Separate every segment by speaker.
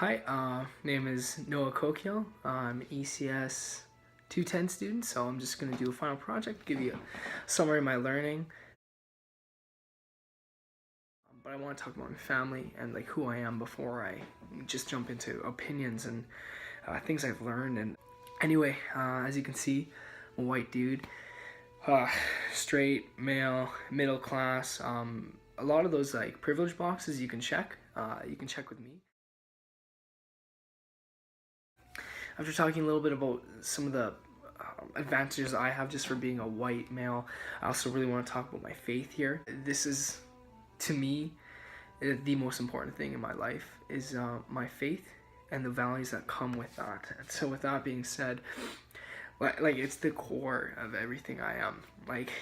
Speaker 1: Hi, name is Noah Coghill. I'm ECS210 student, so I'm just going to do a final project, give you a summary of my learning. But I want to talk about my family and like who I am before I just jump into opinions and things I've learned. And anyway, as you can see, I'm a white dude, straight, male, middle class. A lot of those like privilege boxes you can check. You can check with me. After talking a little bit about some of the advantages I have just for being a white male, I also really want to talk about my faith here. This is, to me, the most important thing in my life is my faith and the values that come with that. And so with that being said, like it's the core of everything I am. Like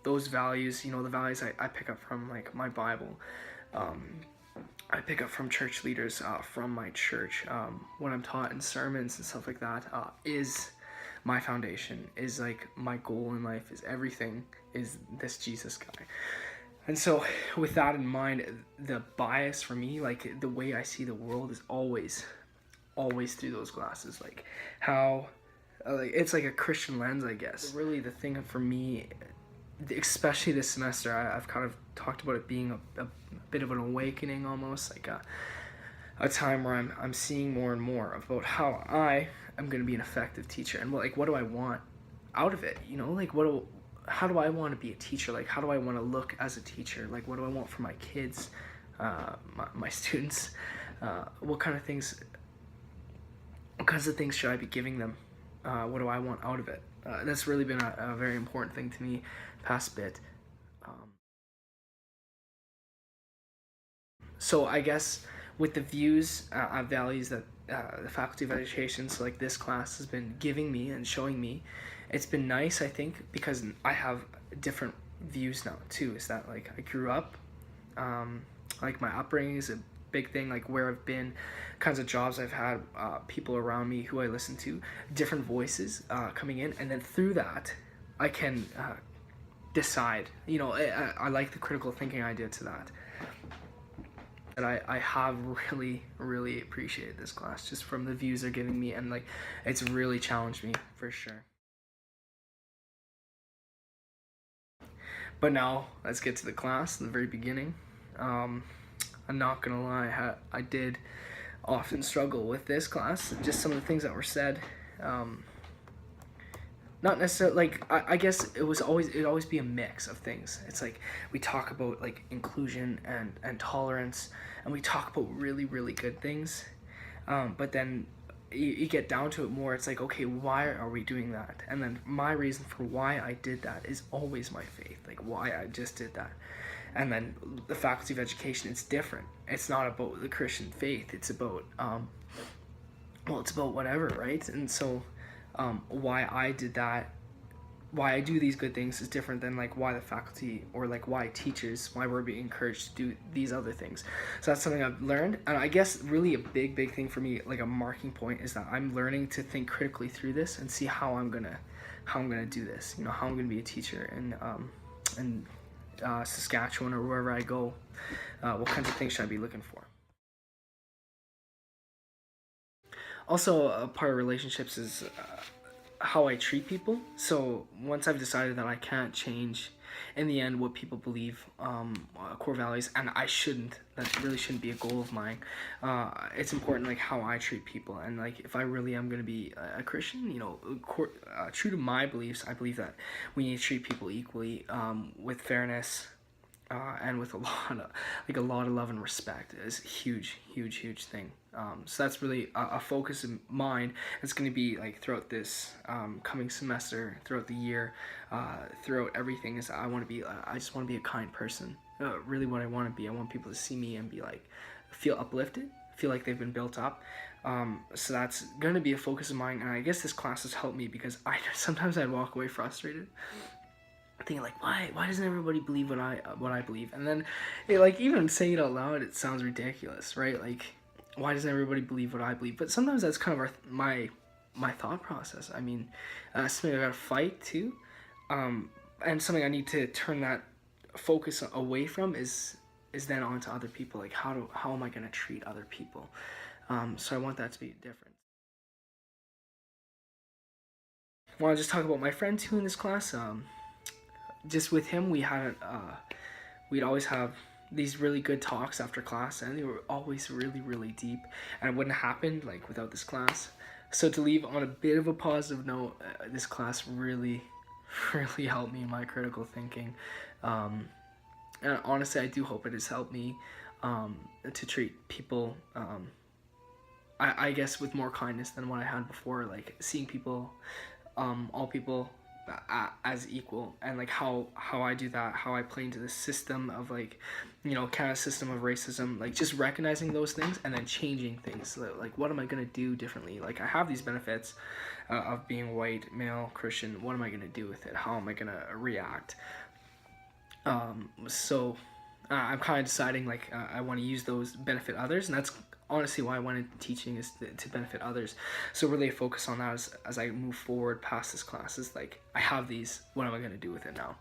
Speaker 1: those values, the values I pick up from like my Bible, I pick up from church leaders, from my church, what I'm taught in sermons and stuff like that, is my foundation, is like my goal in life, is everything, is this Jesus guy. And so with that in mind, the bias for me, like the way I see the world is always through those glasses, like how, like it's like a Christian lens, I guess. Really the thing for me, especially this semester, I've kind of talked about it being a bit of an awakening, almost like a time where I'm seeing more and more about how I am going to be an effective teacher, and like what do I want out of it, like how do I want to be a teacher, like how do I want to look as a teacher, like what do I want for my kids, my students, what kinds of things should I be giving them, what do I want out of it. That's really been a very important thing to me past bit. So I guess with the views, values that the Faculty of Education, so like this class has been giving me and showing me, it's been nice, I think, because I have different views now too. Is that like I grew up, like my upbringing is a big thing, like where I've been, kinds of jobs I've had, people around me who I listen to, different voices coming in, and then through that I can decide. I like the critical thinking idea to that. And I have really appreciated this class just from the views they're giving me, and like it's really challenged me for sure. But now let's get to the class in the very beginning. I'm not gonna lie, I did often struggle with this class, just some of the things that were said. Not necessarily, like I guess it'd always be a mix of things. It's like we talk about like inclusion and tolerance, and we talk about really good things, but then you get down to it more, it's like, okay, why are we doing that? And then my reason for why I did that is always my faith, like why I just did that. And then the Faculty of Education, it's different. It's not about the Christian faith, it's about it's about whatever, right? And so why I did that, why I do these good things is different than like why the faculty or like why teachers, why we're being encouraged to do these other things. So that's something I've learned, and I guess really a big thing for me, like a marking point, is that I'm learning to think critically through this and see how I'm gonna do this. How I'm gonna be a teacher in Saskatchewan or wherever I go. What kinds of things should I be looking for? Also, a part of relationships is how I treat people. So once I've decided that I can't change in the end what people believe, core values, and that really shouldn't be a goal of mine. It's important like how I treat people, and like if I really am going to be a Christian, true to my beliefs, I believe that we need to treat people equally, with fairness, and with a lot of love and respect. Is a huge thing. So that's really a focus of mine. It's going to be like throughout this coming semester, throughout the year, throughout everything. Is I just want to be a kind person. Really, what I want to be. I want people to see me and be like, feel uplifted, feel like they've been built up. So that's going to be a focus of mine. And I guess this class has helped me because sometimes I'd walk away frustrated, thinking like, why doesn't everybody believe what I believe? And then like even saying it out loud, it sounds ridiculous, right? Like, why doesn't everybody believe what I believe? But sometimes that's kind of my thought process. I mean, something I gotta fight too, and something I need to turn that focus away from is then onto other people. Like how am I gonna treat other people? So I want that to be different. I want to just talk about my friend too in this class. Just with him, we'd always have these really good talks after class, and they were always really, really deep, and it wouldn't happen like without this class. So to leave on a bit of a positive note, this class really, really helped me in my critical thinking. And honestly, I do hope it has helped me to treat people, I guess, with more kindness than what I had before. Like seeing people, all people, as equal, and like how I do that, how I play into the system of like, kind of system of racism, like just recognizing those things and then changing things. Like what am I gonna do differently? Like I have these benefits of being white, male, Christian. What am I gonna do with it? How am I gonna react? So I'm kind of deciding like I want to use those benefit others, and that's honestly why I wanted teaching is to benefit others. So really focus on that as I move forward past this class. Is like I have these. What am I going to do with it now?